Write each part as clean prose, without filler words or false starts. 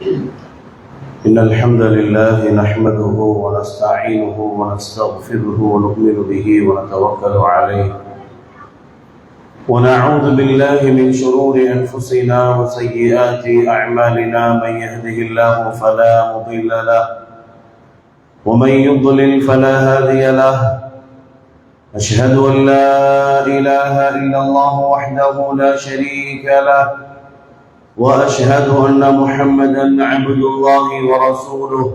إن الحمد لله نحمده ونستعينه ونستغفره ونؤمن به ونتوكل عليه ونعوذ بالله من شرور أنفسنا وسيئات أعمالنا. من يهده الله فلا مضل له ومن يضلل فلا هادي له. أشهد أن لا إله إلا الله وحده لا شريك له وأشهد أن محمدًا عبد الله ورسوله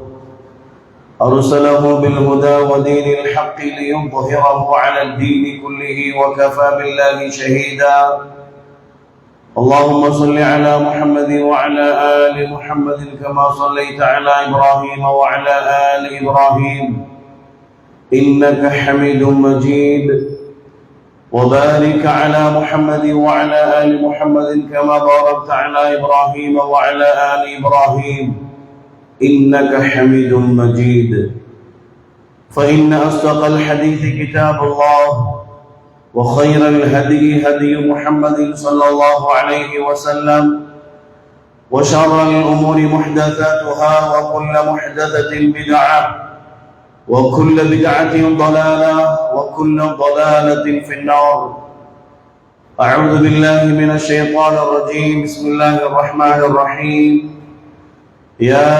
أرسله بالهدى ودين الحق ليظهره على الدين كله وكفى بالله شهيدا. اللهم صل على محمد وعلى آل محمد كما صليت على إبراهيم وعلى آل إبراهيم إنك حميد مجيد. وبارك على محمد وعلى آل محمد كما باركت على إبراهيم وعلى آل إبراهيم إنك حميد مجيد. فإن أصدق الحديث كتاب الله وخير الهدي هدي محمد صلى الله عليه وسلم وشر الأمور محدثاتها وكل محدثة بدعة وكل بدعة ضلالة وكل ضلالة في النار. أعوذ بالله من الشيطان الرجيم. بسم الله الرحمن الرحيم. يا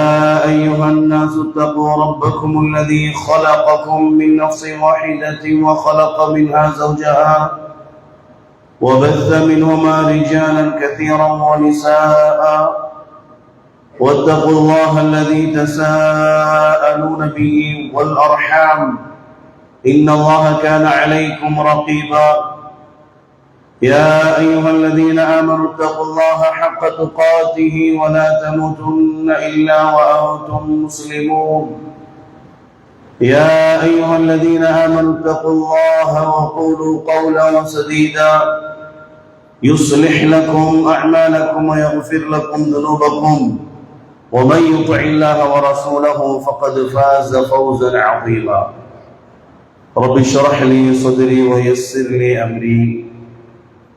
أيها الناس اتقوا ربكم الذي خلقكم من نفس واحدة وخلق منها زوجها وبث منهما رجالا كثيرا ونساء واتقوا الله الذي تساءلون به والأرحام إن الله كان عليكم رقيبا. يا أيها الذين آمنوا اتقوا الله حق تقاته ولا تموتن إلا وأنتم مسلمون. يا أيها الذين آمنوا اتقوا الله وقولوا قولا سديدا يصلح لكم أعمالكم ويغفر لكم ذنوبكم ومن يطع الله ورسوله فقد فاز فوزا عظيما. رب اشرح لي صدري ويسر لي أمري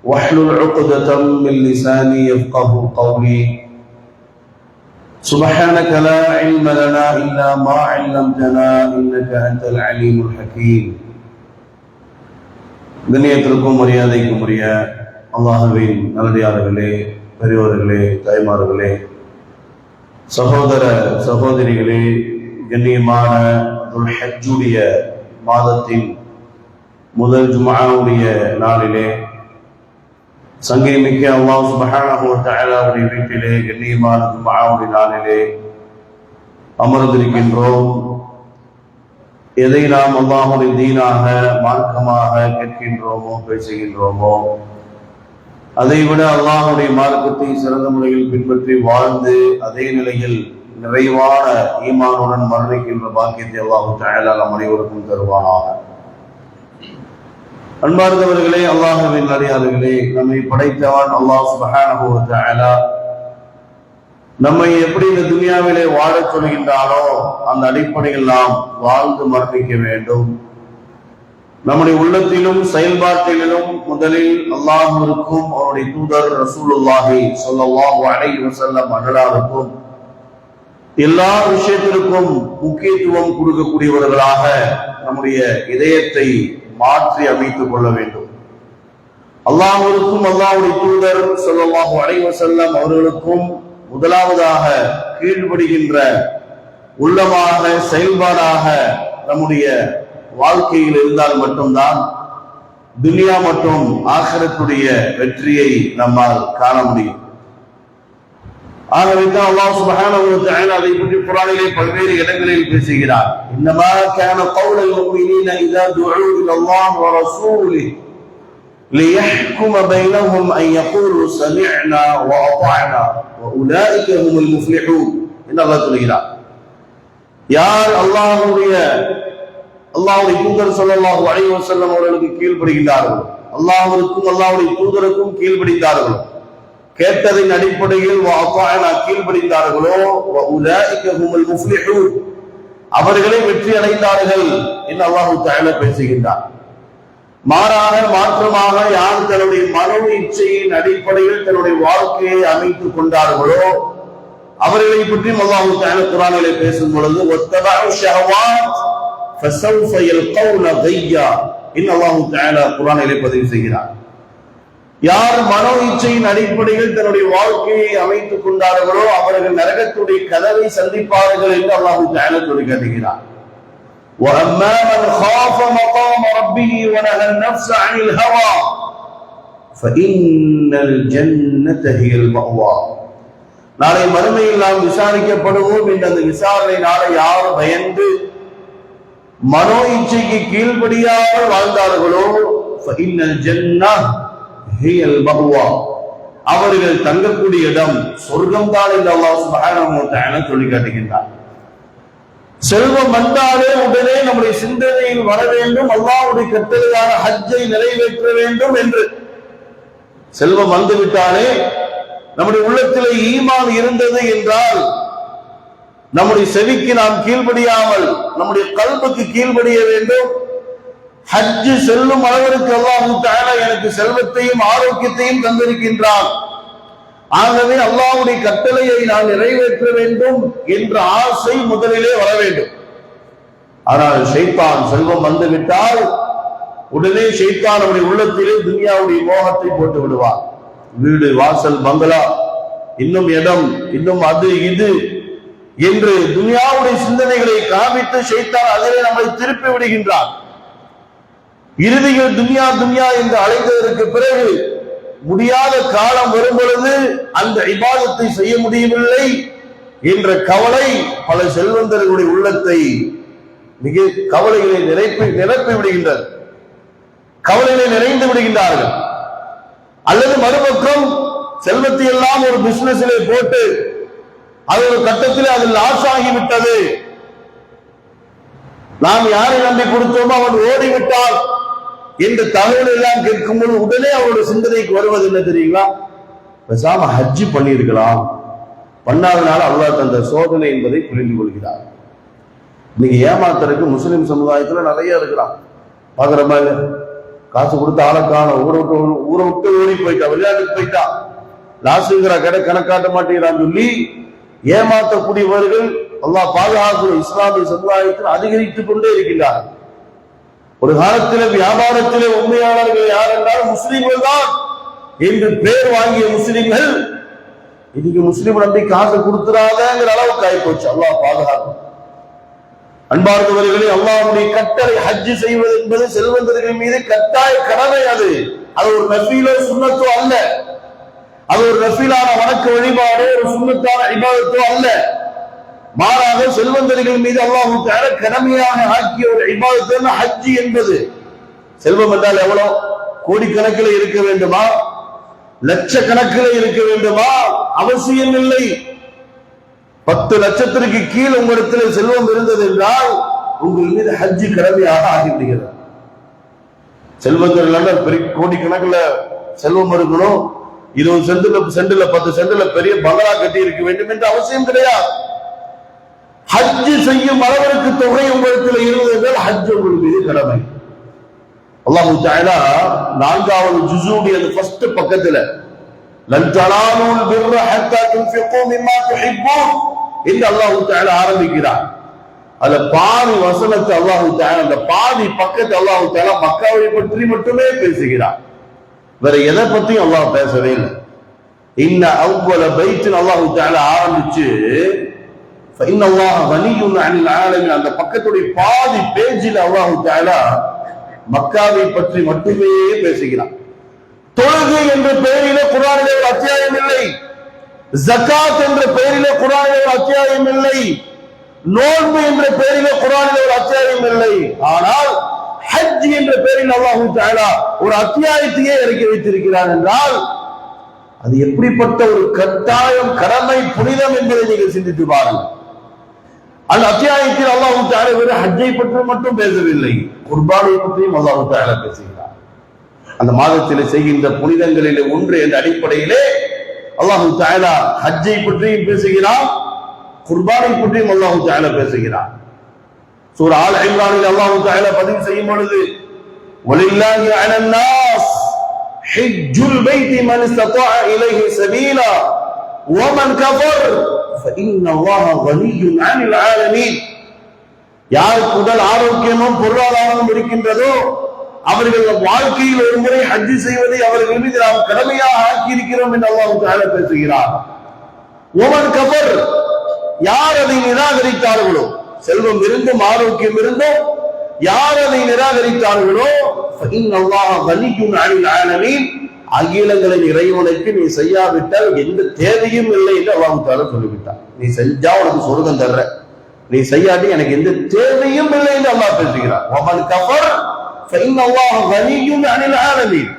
واحلل عقدة من لساني يفقه قولي. سبحانك لا علم لنا إلا ما علمتنا إنك أنت العليم الحكيم. கண்ணியத்திற்கும் மரியாதைக்கும் உரிய அல்லாஹ்வின் நல்லடியார்களே, பெரியோர்களே, தாய்மார்களே, சகோதர சகோதரிகளே, கண்ணியமான துல் ஹஜ்ஜுடைய மாதத்தின் முதல் ஜும்ஆவுடைய நாளிலே சங்கை மிக்க அல்லாஹ் சுப்ஹானஹு வ தஆலாவுடைய வீட்டிலே கண்ணியமான ஜும்ஆவுடைய நாளிலே அமர்ந்திருக்கின்றோம். எதை நாம் அல்லாஹ்வுடைய தீனாக மார்க்கமாக கேட்கின்றோமோ பேசுகின்றோமோ அதைவிட அல்லாஹ்வுடைய மார்க்கத்தை சிறந்த முறையில் பின்பற்றி வாழ்ந்து அதே நிலையில் நிறைவான ஈமானுடன் மரணிக்கின்ற பாக்கியத்தை அல்லாஹ் தஆலா நம் அனைவருக்கும் தருவானாக. அன்பார்ந்தவர்களே, அல்லாஹ்வின் அடியார்களே, நம்மை படைத்தவன் அல்லாஹ் சுப்ஹானஹு வ தஆலா நம்மை எப்படி இந்த துனியாவிலே வாழச் சொல்கின்றானோ அந்த அடிப்படையில் நாம் வாழ்ந்து மரணிக்க வேண்டும். நம்முடைய உள்ளத்திலும் செயல்பாட்டிலும் முதலில் அல்லாஹ்விற்கும் அவருடைய தூதர் ரசூலுல்லாஹி ஸல்லல்லாஹு அலைஹி வஸல்லம் அவர்களுக்கும் எல்லா விஷயத்திற்கும் முக்கியத்துவம் கொடுக்கக்கூடியவர்களாக நம்முடைய இதயத்தை மாற்றி அமைத்துக் கொள்ள வேண்டும். அல்லாஹ்விற்கும் அல்லாஹ்வுடைய தூதர் ஸல்லல்லாஹு அலைஹி வஸல்லம் அவர்களுக்கும் முதலாவதாக கீழ்ப்படிகின்ற உள்ளமாக செயல்பாடாக நம்முடைய வாழ்க்கையில் இருந்தால் மட்டும்தான் துனியா மற்றும் ஆகிரத்துடைய வெற்றியை நம்மால் காண முடியும். ஆகவே தான் அல்லாஹ் சுப்ஹானஹு வ தஆலா அதை பற்றி குர்ஆனிலே பல்வேறு இடங்களில் பேசுகிறார். இன்னமா கான கௌலல் முஃமினீன இதா துஉ இலல்லாஹி வ ரசூலிஹி லியஹ்கும பைனஹும் அன் யகூலு ஸமிஅனா வ அطعنا வஉலாயிக ஹுமுல் முஃப்லிஹூன் என்று அல்லாஹ் சொல்கிறார். யார் அல்லாஹ்வுடைய தூதர் ஸல்லல்லாஹு அலைஹி வஸல்லம் அவர்களுக்கு கீழ்ப்படிகிறார்களோ, அல்லாஹ்விற்கும் அல்லாஹ்வுடைய தூதருக்கும் கீழ்ப்படிந்தார்களோ, கேட்டதின் அடிப்படையில் கீழ்ப்படிந்தார்களோ, அவர்களை வெற்றி அடைந்தார்கள் என்று அல்லாஹ் தஆலா பேசுகின்றார். மாற்றமாக யார் தன்னுடைய மனோ இச்சையின் அடிப்படையில் தன்னுடைய வாழ்க்கையை அமைத்துக் கொண்டார்களோ அவர்களை பற்றியும் அல்லாஹ் தஆலா குர்ஆனிலே பேசும் பொழுது வத்தபஉ ஷஹவாத் ஃபஸௌஃப யல்கௌன கய்யா இன் அல்லாஹ் தஆலா குர்ஆனிலே பதிவு செய்கிறார். யார் மனோ இச்சையின் அடிப்படையில் தன்னுடைய வாழ்க்கையை அமைத்துக் கொண்டார்களோ அவர்கள் நரகத்துடைய கதவை சந்திப்பார்கள் என்று அல்லாஹ் தஆலா சொல்லி காட்டுகிறார். وَأَمَّا مَنْ خَافَ مَقَامَ رَبِّهِ وَنَهَى النَّفْسَ عَنِ الْهَوَى فَإِنَّ الْجَنَّةَ هِيَ الْمَأْوَى. நாளை மறுமையில் நாம் விசாரிக்கப்படுவோம் என்ற அந்த விசாரணை நாளை யார் பயந்து மனோ இச்சைக்கு கீழ்ப்படியாமல் வாழ்ந்தார்களோ فَإِنَّ الْجَنَّةَ هِيَ الْمَأْوَى அவர்கள் தங்கக்கூடிய இடம் சொர்க்கம் தான் என்று அல்லாஹ் சுப்ஹானஹு வ தஆலா சொல்லி காட்டுகின்றார். செல்வம் வந்தாலே உடனே நம்முடைய சிந்தனையில் வர வேண்டும் அல்லாஹ்வுடைய கட்டளையான ஹஜ்ஜை நிறைவேற்ற வேண்டும் என்று. செல்வம் வந்துவிட்டாலே நம்முடைய உள்ளத்திலே ஈமான் இருந்தது என்றால் நம்முடைய செவிக்கு நாம் கீழ்ப்படியாமல் நம்முடைய கல்புக்கு கீழ்ப்படிய வேண்டும். ஹஜ் செல்லும் அளவிற்கு அல்லாஹ் தஆலா எனக்கு செல்வத்தையும் ஆரோக்கியத்தையும் தந்திருக்கின்றான், ஆகவே அல்லாஹ்வுடைய கட்டளையை நான் நிறைவேற்ற வேண்டும் என்ற ஆசை முதலிலே வர வேண்டும். ஆனால் ஷைத்தான் செல்வம் வந்துவிட்டால் உடனே ஷைத்தான் நம்முடைய உள்ளத்திலே துன்யாவுடைய மோகத்தை போட்டு விடுவார். வீடு வாசல் பங்களா இன்னும் இடம் இன்னும் அது இது என்று துன்யாவுடைய சிந்தனைகளை காமித்து ஷைத்தான் அதிலே நம்மை திருப்பி விடுகின்றார். இறுதியில் துன்யா துன்யா என்று அழைத்ததற்கு பிறகு முடியாத காலம் வரும் பொழுது அந்த இபாதத்தை செய்ய முடியவில்லை என்ற கவலை பல செல்வந்தர்களுடைய உள்ளத்தை மிக கவலைகளை நிரப்பி விடுகின்றது, கவலைகளை நிறைந்து விடுகின்றார்கள். அல்லது மறுபக்கம் செல்வத்தை எல்லாம் ஒரு பிசினஸிலே போட்டு அது ஒரு கட்டத்தில் அது லாஸ் ஆகிவிட்டது, நாம் யாரை நம்பி கொடுத்தோமோ அவன் ஓடிவிட்டால் என்ற தகவல் எல்லாம் கேட்கும்போது உடனே அவருடைய சிந்தனைக்கு வருவது என்ன தெரியுங்களா? பேசாம ஹஜ் பண்ணியிருக்கலாம், பண்ணாதனால அல்லாஹ் தந்த சோதனை என்பதை புரிந்து கொள்கிறார். இன்னைக்கு ஏமாத்துறதுக்கு முஸ்லிம் சமுதாயத்துல நிறைய இருக்கிறான். பாக்குற மாதிரி காசு கொடுத்து ஆளக்கான ஊரை விட்டு ஓடி போயிட்டா, விளையாட்டுக்கு போயிட்டா, லாசுங்கிற கடை கணக்காட்ட மாட்டேங்கிறான்னு சொல்லி ஏமாற்றக்கூடியவர்கள் அல்லாஹ் பாதுகாக்கிற இஸ்லாமிய சமுதாயத்தில் அதிகரித்துக் கொண்டே இருக்கின்றார்கள். ஒரு காலத்தில் வியாபாரத்திலே உண்மையாளர்கள் யார் என்றால் முஸ்லிம்கள் தான் என்று பேர் வாங்கிய முஸ்லிம்கள் இன்னைக்கு முஸ்லிம் நம்பி காசு கொடுத்துறாதங்கிற அளவுக்கு ஆயிப்போச்சு. அல்லாஹ் பாதுகாக்கும். அன்பார்ந்தவர்களே, அல்லாஹ்வுடைய கட்டளை ஹஜ் செய்வது என்பது செல்வந்தர்கள் மீது கட்டாய கடமை. அது ஒரு நஃபீலோ சுன்னத்தோ அல்ல, அது ஒரு நஃபீலான வணக்க வழிபாடோ ஒரு சுன்னத்தான இபாதத்தோ அல்ல. மாறாக செல்வந்தர்கள் மீது அல்லாஹ் தஆலா கடமையாக ஆக்கிய ஒரு இபாதத் ஹஜ் என்பது. செல்வம் என்றால் எவ்வளவு? கோடிக்கணக்கில் இருக்க வேண்டுமா? லட்சக்கணக்கில் இருக்க வேண்டுமா? அவசியம் இல்லை. 10 லட்சத்திற்கு கீழ் உங்களிடத்தில் செல்வம் இருந்தது என்றால் உங்கள் மீது ஹஜ் கடமையாக ஆகிவிடுகிறது. செல்வந்தர்கள் பெரிய கோடிக்கணக்கில் செல்வம் இருக்கணும், 20 சென்ட்ல 10 சென்ட்ல பெரிய பங்களா கட்டி இருக்க வேண்டும் என்ற அவசியம் கிடையாது. ஹஜ் செய்யும் அளவிற்கு தொகை உங்களுக்கு இருந்தது என்றால் ஹஜ் உங்கள் மீது கடமை. அல்லாஹ் தஆலா 4வது ஜுஸுடைய அந்த ஃபர்ஸ்ட் பக்கத்துல லன் தனாலுல் பிர்ர ஹத்தா துன்ஃபிகு மிம்மா துஹிப்பூன் என்று அல்லாஹ் தஆலா ஆரம்பிக்கிறார். அதுல பாதி வசனத்தை அல்லாஹ் தஆலா அந்த பாதி பக்கத்தை அல்லாஹ் தஆலா மக்காவை பற்றி மட்டுமே பேசுகிறார், வேற எதை பத்தியும் அல்லாஹ் பேசவே இல்லை. இன்ன அவ்வல பைத்தின் அல்லாஹ் தஆலா ஆரம்பிச்சு فإن الله غني عن العالمين அந்த பக்கத்துடைய பாதி பேஜில் அல்லாஹ் தஆலா மக்காவை பற்றி மட்டுமே பேசுகிறார். தொழுகை என்ற பெயரிலே குர்ஆனிலே ஒரு அத்தியாயம் இல்லை, ஜகாத் என்ற பெயரிலே குர்ஆனிலே ஒரு அத்தியாயம் இல்லை, நோன்பு என்ற பெயரிலே குர்ஆனிலே ஒரு அத்தியாயம் இல்லை. ஆனால் ஹஜ் என்ற பெயரில் அல்லாஹ் தஆலா ஒரு அத்தியாயத்தையே இறக்கி வைத்திருக்கிறார் என்றால் அது எப்படிப்பட்ட ஒரு கட்டாயம், கடமை, புனிதம் என்பதை நீங்கள் சிந்தித்து பாருங்கள். அந்த அத்தியாயத்தில் அல்லாஹ் தஆலா வெறும் ஹஜ்ஜை பற்றி மட்டும் பேசவில்லை, குர்பானை பற்றியும் அல்லாஹ் தஆலா பேசுகிறார். அந்த மாதத்தில் செய்கின்ற புனிதங்களிலே ஒன்று என்ற அடிப்படையிலே அல்லாஹ் தஆலா ஹஜ்ஜை பற்றியும் பேசுகிறார், குர்பானை பற்றியும் அல்லாஹ் தஆலா பேசுகிறார். சூரா ஆல் இம்ரானில் அல்லாஹ் தஆலா பதிவு செய்யும் பொழுது வலில்லாஹி அலன் நாஸ் ஹஜ்ஜுல் பைத்தி மன் இஸ்ததாஅ இலைஹி சபீலா ومن كفر فإن الله غني عن العالمين. யாருக்கு உடல் ஆரோக்கியமும் பொருளாதாரமும் இருக்கின்றதோ அவர்கள் வாழ்க்கையில் ஒரு முறை ஹஜ் செய்வதை அவர்கள் மீது நாம் கடமையாக ஆக்கி இருக்கிறோம் என்று அல்லாஹ் தஆலா பேசுகிறார். ஒமன் கஃபர், யார் அதை நிராகரித்தார்களோ, செல்வம் இருந்தும் ஆரோக்கியம் இருந்தும் யார் அதை நிராகரித்தார்களோ ஃபஇன்னல்லாஹ கனிய்யுன் அனில் ஆலமீன், அகிலங்களின் இறைவனுக்கு நீ செய்யாவிட்டால் எந்த தேவையும் இல்லை என்று அல்லாஹ் தஆலா சொல்லிவிட்டார். நீ செஞ்சா உனக்கு சொர்க்கம் தர்ற, நீ செய்யாட்டி எனக்கு எந்த தேவையும் இல்லை என்று அல்லாஹ் பேசுகிறார். ஒமன் கஃபர் ஃபஇன்னல்லாஹ கனிய்யுன் அனில் ஆலமீன்,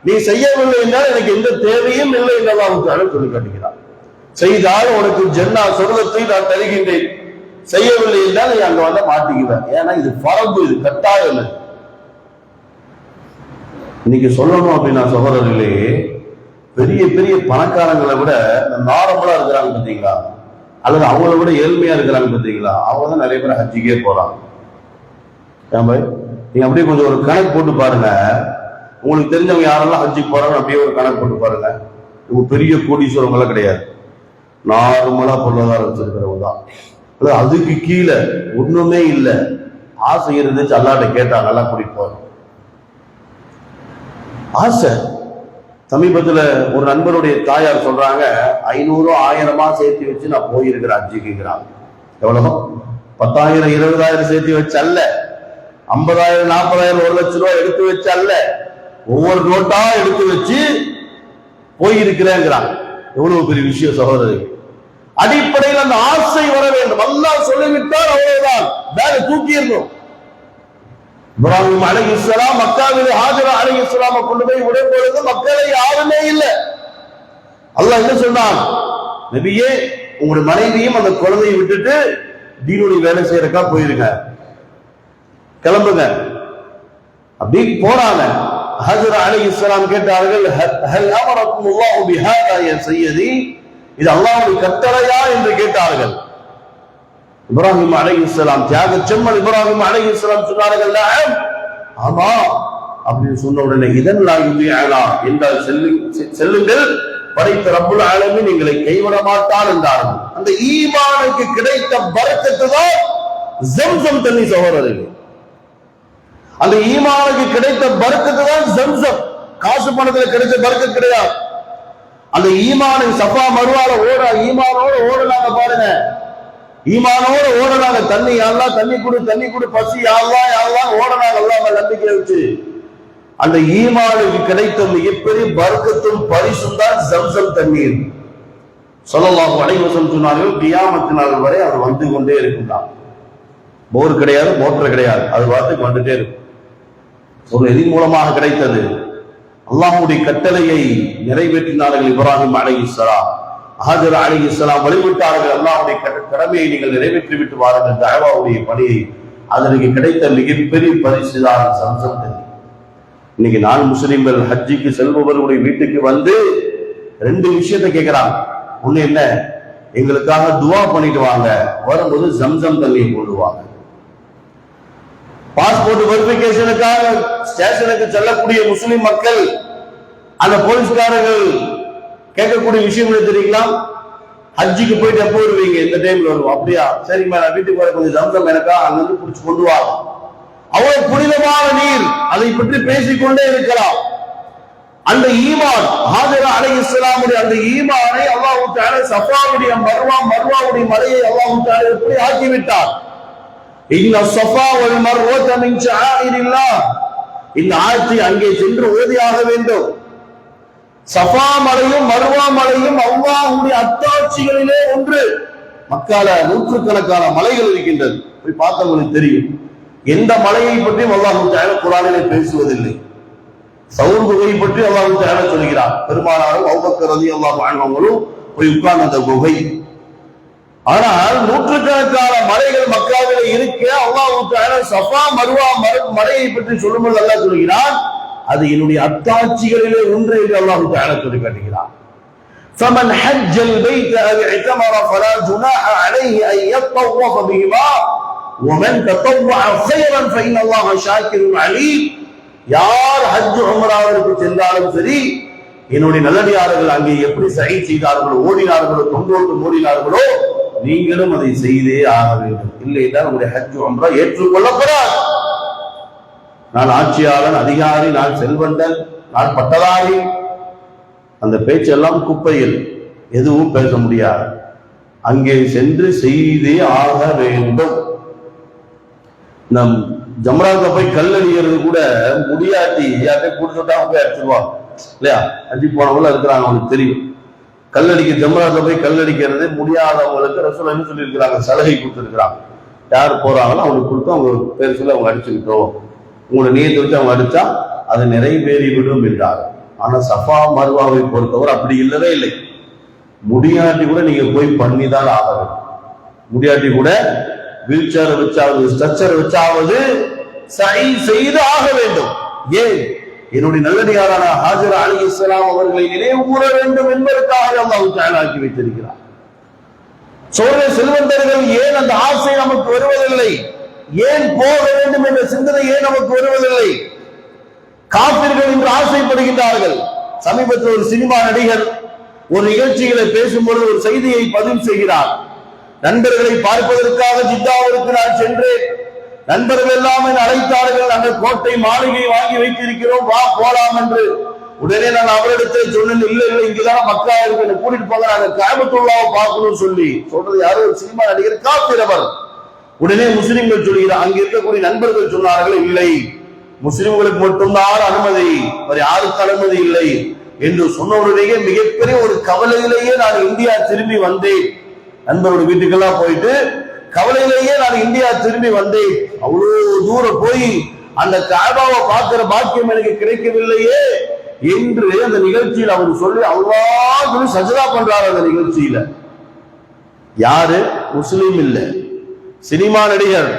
நீ செய்யவில்லை என்றால் எனக்கு எந்த தேவையும் இல்லை என்று அல்லாஹ் தஆலா சொல்லி காட்டுகிறார். செய்தால் உனக்கு ஜன்னா சொர்க்கத்தை நான் தருகின்றேன், செய்யவில்லை என்றால் நீ அங்க வந்து மாட்டிக்குவேன். ஏன்னா இது ஃபரது, இது கட்டாயம். இன்னைக்கு சொல்லணும் அப்படின்னா சகோதரர்களே, பெரிய பெரிய பணக்காரங்களை விட நார்மலா இருக்கிறாங்க பார்த்தீங்களா, அல்லது அவங்கள விட ஏழ்மையா இருக்கிறாங்க பார்த்தீங்களா, அவங்க தான் நிறைய பேர் ஹஜ்ஜிக்கே போறாங்க. நீங்க அப்படியே கொஞ்சம் ஒரு கணக்கு போட்டு பாருங்க, உங்களுக்கு தெரிஞ்சவங்க யாரெல்லாம் ஹஜ்ஜிக்கு போறாங்க அப்படியே ஒரு கணக்கு போட்டு பாருங்க. இவங்க பெரிய கோடீஸ்வரங்களாம் கிடையாது, நார்மலா பொருளாதாரம் வச்சிருக்கிறவங்க தான். அதுக்கு கீழே ஒண்ணுமே இல்லை, ஆசை இருந்துச்சு அல்லாட்ட கேட்டா நல்லா கூட்டிட்டு போறோம். ஆசை. சமீபத்துல ஒரு நண்பருடைய தாயார் சொல்றாங்க, 500 1000 சேர்த்து வச்சு நான் போயிருக்கிறேன் ஹஜ்ஜிக்குங்கிறாங்க. எவ்வளவு? 10,000 20,000 சேர்த்து வச்சு அல்ல, 50,000 40,000 1 லட்சம் ரூபாய் எடுத்து வச்சு அல்ல, ஒவ்வொரு நோட்டா எடுத்து வச்சு போயிருக்கிறேங்கிறாங்க. எவ்வளவு பெரிய விஷயம் சகோதரர்கள். அடிப்படையில் அந்த ஆசை வர வேண்டும். அல்லாஹ் சொல்லிவிட்டால் அவ்வளவுதான், வேற தூக்கிடணும். இப்ராஹிம் அலைஹிஸ்ஸலாம் மக்காவிலே ஹாஜரா அலைஹிஸ்ஸலாமை கொண்டு போய் விடும் பொழுது மக்களை யாருமே இல்லை. அல்லாஹ் என்ன சொன்னான்? நபியே, உங்களுடைய மனைவியும் அந்த குழந்தையை விட்டுட்டு தீனுடைய வேலை செய்யறக்கா போயிருங்க, கிளம்புங்க. அப்படி போறாங்க. ஹாஜரா அலைஹிஸ்ஸலாம் கேட்டார்கள், ஹல் அமரக்குமுல்லாஹு பிஹாதா யா சய்யதி, இது அல்லாஹ்வுடைய கட்டளையா என்று கேட்டார்கள். இப்ராஹிம் அலைஹிஸ்ஸலாம், தியாக செம்மன் இப்ராஹிம் அலைஹிஸ்ஸலாம் சொன்னார்கள், ஆமா அப்படின்னு சொன்ன உடனே இதன் என்றால் செல்லுங்கள், படைத்த ரப்புல் ஆலமீன் எங்களை கைவிட மாட்டான் என்றார்கள். அந்த ஈமானுக்கு கிடைத்த பரக்கத்து தான் ஜம்சம் தண்ணி சகோதரர்கள். அந்த ஈமானுக்கு கிடைத்த பரக்கத்து தான் ஜம்சம். காசு பணத்துல கிடைச்ச பரக்கத்து கிடையாது. அந்த ஈமானை சஃபா மருவால ஈமானோட ஓடலாங்க பாருங்க, ஈமானோட ஓடனாங்க. தண்ணி யாழ்லா, தண்ணி குடு, பசி யாழ்லா யாழ்லா ஓடனாங்க அல்லாஹ் நம்பிக்கை வச்சு. அந்த ஈமானுக்கு கிடைத்த மிகப்பெரிய பரக்கத்தும் பரிசும் தான் ஜம்சம் தண்ணீர். ஸல்லல்லாஹு அலைஹி வஸல்லம் சொன்னார்கள், கியாமத் நாள் வரை அது வந்து கொண்டே இருக்கும்தான். போர் கிடையாது, மோட்டர் கிடையாது, அது வாட்டுக்கு வந்துட்டே இருக்கும். ஒரு எதிர் மூலமாக கிடைத்தது. அல்லாஹ்வுடைய கட்டளையை நிறைவேற்றினார்கள் இப்ராஹிம் அலைஹிஸ்ஸலாம். ஹாஜரா அலைஹிஸ்ஸலாம் வழிவிட்டார்கள், அல்லாஹ்வுடைய கடமையை நீங்கள் நிறைவேற்றி விட்டு வாருங்கள், தஅவாவுடைய பணியை. அதற்கு கிடைத்த மிகப்பெரிய பரிசு தான் ஜம்சம் தண்ணீர். இன்னைக்கு நான் முஸ்லிம்கள் ஹஜ்ஜிக்கு செல்பவர்களுடைய வீட்டுக்கு வந்து 2 விஷயத்தை கேட்கிறாங்க. ஒண்ணு என்ன, எங்களுக்காக துவா பண்ணிட்டு வாங்க, வரும்போது ஜம்சம் தண்ணியை கொண்டு வாங்க. பாஸ்போர்ட் வெரிஃபிகேஷனுக்காக ஸ்டேஷனுக்கு செல்லக்கூடிய முஸ்லிம் மக்கள், அந்த போலீஸ்காரர்கள் கேட்கக்கூடிய விஷயம் என்ன தெரியுங்களா? ஹஜ்ஜிக்கு போயிட்டு எப்போ வருவீங்க? இந்த டைம்ல வருவோம். அப்படியா, சரிம்மா, நான் வீட்டுக்கு வர கொஞ்சம் ஜம்சம் எனக்கா அங்கிருந்து புடிச்சு கொண்டு வாங்க. அவ்வளவு புனிதமான நீர், அதை பற்றி பேசிக்கொண்டே இருக்கலாம். அந்த ஈமான், ஹாஜரா அலைஹிஸ்ஸலாமுடைய அந்த ஈமானை அல்லாஹ் தஆலா சஃபாவுடைய மர்வாவுடைய மலையை அல்லாஹ் தஆலா எப்படி ஆக்கிவிட்டார். இன்ன ஸஃபா வல் மர்வத மின் ஷஆயிரில்லாஹ், இந்த ஆயத்தை அங்கே சென்று ஓதியாக வேண்டும். சஃபா மலையும் மர்வா மலையும் அல்லாஹ்வுடைய அத்தாட்சிகளிலே ஒன்று. மக்கால நூற்றுக்கணக்கான மலைகள் இருக்கின்றது, போய் பார்த்தவங்களுக்கு தெரியும். எந்த மலையை பற்றியும் அல்லாஹ் தஆலா குர்ஆனிலே பேசுவதில்லை. சௌர் குகை பற்றி அல்லாஹ் தஆலா சொல்கிறார். பெருமானாரும் அபூபக்கர் ரலியல்லாஹு அன்ஹுவும் போய் உட்கார்ந்த அந்த குகை. ஆனால் நூற்றுக்கணக்கான மலைகள் மக்காவிலே இருக்க அல்லாஹ் தஆலா சஃபா மர்வா மலையை பற்றி சொல்லும்போது அல்லாஹ் சொல்கிறான், அது என்னுடைய அத்தாட்சிகளிலே ஒன்று என்று அல்லாஹ் தஆலா சொல்லி காட்டுகிறார். فمن حج البيت أو اعتمر فلا جناح عليه أن يطوف بهما ومن تطوع خيرا فإن الله شاكر عليم. யார் ஹஜ் உம்ராவிற்கு சென்றாலும் சரி, என்னுடைய நல்லடியார்கள் அங்கே எப்படி சஹீ செய்தார்களோ, ஓடினார்களோ, தொண்டோட்டு ஓடினார்களோ, நீங்களும் அதை செய்தே ஆக வேண்டும். இல்லை என்றால் உங்களுடைய ஹஜ் உம்ரா ஏற்றுக்கொள்ளப்படாது. நான் ஆட்சியாளன், அதிகாரி, நான் செல்வந்தன், நான் பட்டதாரி, அந்த பேச்செல்லாம் குப்பையில், எதுவும் பேச முடியாது. அங்கே சென்று செய்தே ஆக வேண்டும். நம் ஜம்ராக்க போய் கல்லடிக்கிறது கூட முடியாட்டி யார்கிட்ட கொடுத்துட்டா போய் அடிச்சிருவாங்க இல்லையா? அடி போனவங்க இருக்கிறாங்க, அவங்களுக்கு தெரியும். கல்லடிக்க ஜம்ராக்க போய் கல்லடிக்கிறது முடியாதவங்களுக்கு ரசூல் என்ன சொல்லியிருக்கிறாங்க, சலுகை கொடுத்துருக்கிறாங்க. யார் போறாங்களோ அவங்களுக்கு கொடுத்து அவங்க பேர் சொல்லி அவங்க அடிச்சுக்கிட்டோம், உங்களை நீயத்தை வச்சு அவங்க அடிச்சா அது நிறைவேறிவிடும் என்றார். ஆனா சஃபா மர்வாவை பொறுத்தவரை அப்படி இல்லவே இல்லை. முடியாட்டி கூட நீங்க போய் பண்ணிதான் ஆக வேண்டும். முடியாட்டி கூட வீல் சேர் வச்சாவது, ஸ்ட்ரக்சர் வச்சாவது சஹீ செய்து ஆக வேண்டும். ஏன்? என்னுடைய நல்லடியாரான ஹாஜர் அலைஹிஸ்ஸலாம் அவர்களை நினைவு கூற வேண்டும் என்பதற்காக அல்லாஹ் தஆலா ஆக்கி வைத்திருக்கிறார். சோழ செல்வந்தர்கள் ஏன் அந்த ஆசை நமக்கு வருவதில்லை? ஏன் போக வேண்டும் என்ற சிந்தனை ஏன் நமக்கு வருவதில்லை? காபிர்கள் என்று ஆசைப்படுகின்றார்கள். சமீபத்தில் ஒரு சினிமா நடிகர் ஒரு நிகழ்ச்சிகளை பேசும்பொழுது ஒரு செய்தியை பதிவு செய்கிறார். நண்பர்களை பார்ப்பதற்காக ஜித்தாவிற்கு நான் சென்றேன். நண்பர்கள் எல்லாம் அழைத்தார்கள், நாங்கள் கோட்டை மாளிகை வாங்கி வைத்திருக்கிறோம், வா போலாம் என்று. உடனே நான் அவரிடத்தில் சொன்னேன், இல்ல இல்ல இங்கதான் மக்கா இருக்கு, கூட்டிட்டு போங்க, நாங்க கஅபத்துல்லாஹ்வை பார்க்கணும்னு சொல்லி சொல்றது யாரோ ஒரு சினிமா நடிகர் காபிரவர். உடனே முஸ்லிம்கள் சொல்கிறார், அங்க இருக்கக்கூடிய நண்பர்கள் சொன்னார்கள், இல்லை முஸ்லிம்களுக்கு மட்டும்தான் அனுமதி, வேற யாருக்கு அனுமதி இல்லை என்று சொன்னவருடைய மிகப்பெரிய ஒரு கவலையிலேயே நான் இந்தியா திரும்பி வந்தேன். நண்பரோட வீட்டுக்கெல்லாம் போயிட்டு கவலையிலேயே நான் இந்தியா திரும்பி வந்தேன். அவ்வளவு தூரம் போய் அந்த கஅபாவை பார்க்கிற பாக்கியம் எனக்கு கிடைக்கவில்லையே என்று அந்த நிகழ்ச்சியில் அவர் சொல்லி அல்லாஹ்வுக்கு சஜதா பண்றாரு. அந்த நிகழ்ச்சியில யாரு? முஸ்லீம் இல்ல, சினிமா நடிகர்.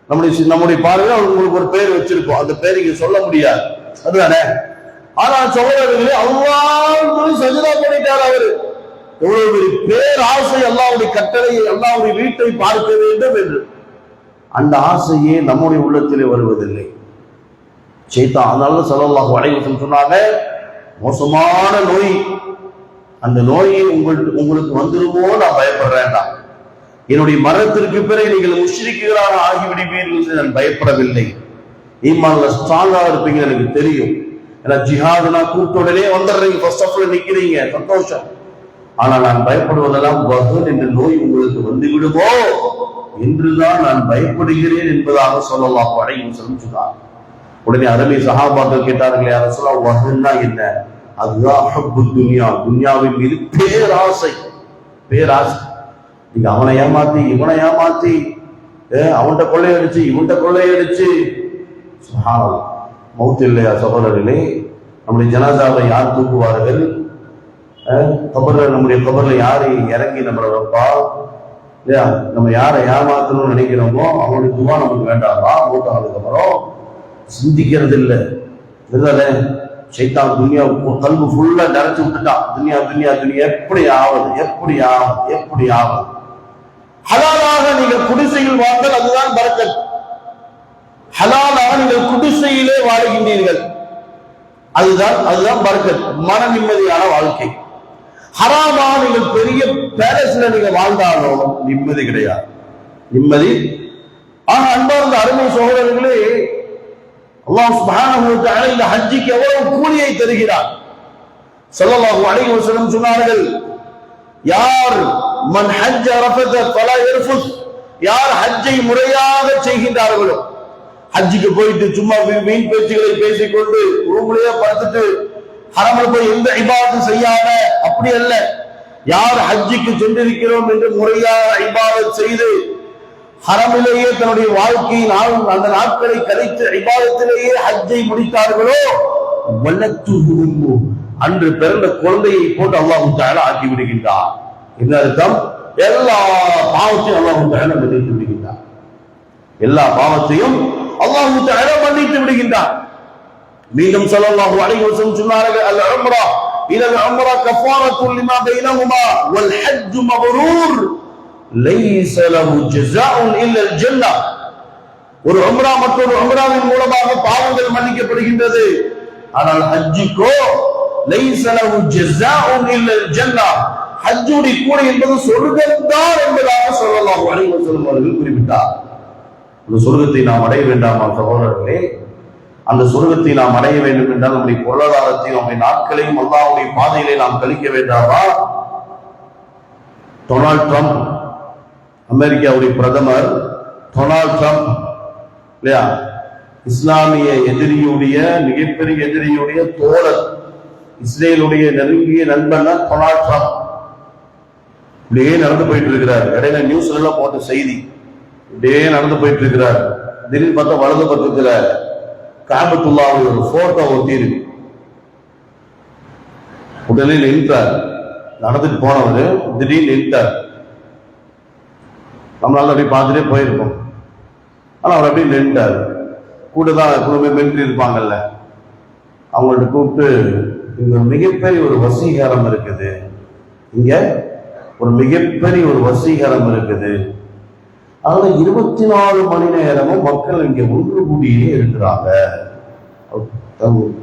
நம்முடைய பார்வையில் அவங்களுக்கு ஒரு பேர் வச்சிருக்கோம், அந்த பேர் இங்க சொல்ல முடியாது, அதுதானே? ஆனால் சகோதரர்களே, அல்லாஹ்வுக்கு சஜதா பண்ணிட்டார் அவரு. எவ்வளவு பெரிய பேராசை, அல்லாஹ்வுடைய கட்டளையை, அல்லாஹ்வுடைய வீட்டை பார்க்க வேண்டும் என்று. அந்த ஆசையே நம்முடைய உள்ளத்திலே வருவதில்லை. ஷைத்தான். அதனால ஸல்லல்லாஹு அலைஹி வஸல்லம் சொன்னாங்க, மோசமான நோய், அந்த நோயை உங்களுக்கு வந்துருமோ நான் பயப்படுறேன்டா. என்னுடைய மரணத்திற்கு பிறகு நீங்கள் முஷ்ரிக்குகளாக ஆகிவிடுவீர்கள் என்று நான் பயப்படவில்லை. ஈமான்ல ஸ்ட்ராங்கா இருப்பீங்க எனக்கு தெரியும். ஏன்னா ஜிஹாதுனா கூப்பிட்ட உடனே வந்துடுறீங்க, ஃபர்ஸ்ட் ஆஃப் ஆல் நிக்கிறீங்க, சந்தோஷம். ஆனா நான் பயப்படுவதெல்லாம் வஹன் என்ற நோய் உங்களுக்கு வந்து விடுமோ என்றுதான் நான் பயப்படுகிறேன் என்பதாக ஸல்லல்லாஹு அலைஹி வஸல்லம் சொன்னார். உடனே அரபி சஹாபாக்கள் கேட்டார்கள், யா ரசூலல்லாஹ் வஹன்னா என்ன? அதுதான் ஹுப்பு துன்யா, துன்யாவின் மீது பேராசை. பேராசை. நீங்க அவனை ஏமாத்தி இவனை ஏமாத்தி அவன்கிட்ட கொள்ளையடிச்சு இவன்கிட்ட கொள்ளையடிச்சு, சுப்ஹானல்லாஹ். மௌத் இல்லையா சகோதரர்களே? நம்முடைய ஜனாசாவை யார் தூக்குவார்கள்? கபர்ல, நம்முடைய கபர்ல யாரை இறங்கி நம்மளை வைப்பா? இல்லையா? நம்ம யாரை ஏமாத்தணும்னு நினைக்கிறோமோ அவனுடைய துவா நமக்கு வேண்டாமா? மூத்தானதுக்கு அப்புறம் சிந்திக்கிறது இல்லை. இதுதானே ஷைத்தான் துன்யா கல்பு ஃபுல்லா நிறைச்சு விட்டுட்டான். துன்யா துன்யா துன்யா, எப்படி ஆவது, எப்படி ஆவது, எப்படி ஆவது. ஹலாலாக நீங்கள் குடிசையில் வாழ்ந்தால் அதுதான் பரக்கத். ஹலாலாக நீங்கள் குடிசையிலே வாழுகின்றீர்கள், அதுதான் பரக்கத், மன நிம்மதியான வாழ்க்கை. ஹராமா நீங்கள் பெரிய பேலஸ்ல நீங்க வாழ்ந்தாலும் நிம்மதி கிடையாது, நிம்மதி. ஆக அன்பார்ந்த அருமை சகோதரர்களே, அல்லாஹ் சுப்ஹானஹு வ தஆலா இந்த ஹஜ்ஜுக்கு எவ்வளவு கூலியை தருகிறார். ஸல்லல்லாஹு அலைஹி வஸல்லம் சொன்னார்கள், யார் மன் ஹஜ்ஜ ரஃபத ஃபலா யர்ஃபுத், யார் ஹஜ்ஜை முறையாக செய்கின்றார்களோ, ஹஜ்ஜுக்கு போயிட்டு சும்மா வீண் பேச்சுகளை பேசிக்கொண்டு ரூம்லயே படுத்துட்டு ஹரம்ல போய் எந்த இபாதத்தும் செய்யாம, அப்படி அல்ல. யார் ஹஜ்ஜுக்கு சென்றிருக்கிறோம் என்று முறையாக இபாதத் செய்து ஹரமிலேயே தன்னுடைய வாழ்க்கையின் அந்த நாட்களை கழித்து இபாதத்திலேயே ஹஜ்ஜை முடித்தார்களோ, வலத்துஹு, அன்று பிறந்த குழந்தையை போட்டு அல்லாஹ் தஆலா ஆக்கி விடுகின்றார். என்ன அர்த்தம்? எல்லா பாவத்தையும் அல்லாஹ் தஆலா மன்னித்து விடுகின்றார். எல்லா பாவத்தையும் அல்லாஹ் தஆலா மன்னித்து விடுகின்றார். மீண்டும் ஸல்லல்லாஹு அலைஹி வஸல்லம் சொன்னார்கள், அல் உம்ரா இலல் உம்ரா கஃபாரத்துன் லிமா பைனஹுமா வல் ஹஜ்ஜு மப்ரூர் லைஸ லஹு ஜஸாஉன் இல்லா அல் ஜன்னah. ஒரு உம்ரா மற்றொரு உம்ராவின் மூலமாக பாவங்கள் மன்னிக்கப்படுகின்றது. ஆனால் ஹஜ்ஜுக்கோ லைஸ லஹு ஜஸாஉன் இல்லல் ஜன்னah, ஹஜ்ஜுடைய கூலி என்பது சொர்க்கம்தான் என்பதாக ஸல்லல்லாஹு அலைஹி வஸல்லம் அவர்கள் குறிப்பிட்டார். அந்த சொர்க்கத்தை நாம் அடைய வேண்டாமா சகோதரர்களே? அந்த சொர்க்கத்தை நாம் அடைய வேண்டும் என்றால் நம்முடைய பொருளாதாரத்தையும் நம்முடைய நாட்களையும் அல்லாஹ்வுடைய பாதையிலே நாம் கழிக்க வேண்டாமா? டொனால்ட் ட்ரம்ப், அமெரிக்காவுடைய பிரதமர் டொனால்ட் ட்ரம்ப் இல்லையா, இஸ்லாமிய எதிரியுடைய மிகப்பெரிய எதிரியுடைய தோழர், இஸ்ரேலுடைய நெருங்கிய நண்பன் தான் டொனால்ட் ட்ரம்ப். இப்படியே நடந்து போயிட்டு இருக்கிறார். இடையில நியூஸ்ல எல்லாம் போட்ட செய்தி, இப்படியே நடந்து போயிட்டு இருக்கிறார். திடீர்னு பார்த்தா வலது பக்கத்துல காபத்துல்லாவுடைய ஒரு போட்டோ ஒட்டியிருக்கு. உடனே நின்றார். நடந்துட்டு போனவர் திடீர்னு நின்றார். நம்மளால அப்படி பார்த்துட்டே போயிருக்கோம். ஆனா அவர் அப்படியே நின்றார். கூட தான் குடும்ப மிலிட்டரி இருப்பாங்கல்ல, அவங்கள்ட்ட கூப்பிட்டு, இங்க மிகப்பெரிய ஒரு வசீகரம் இருக்குது, இங்க ஒரு மிகப்பெரிய ஒரு வசீகரம் இருக்குது, அதனால 24 மணி நேரமும் மக்கள் இங்க ஒன்று கூடியே இருக்கிறாங்க.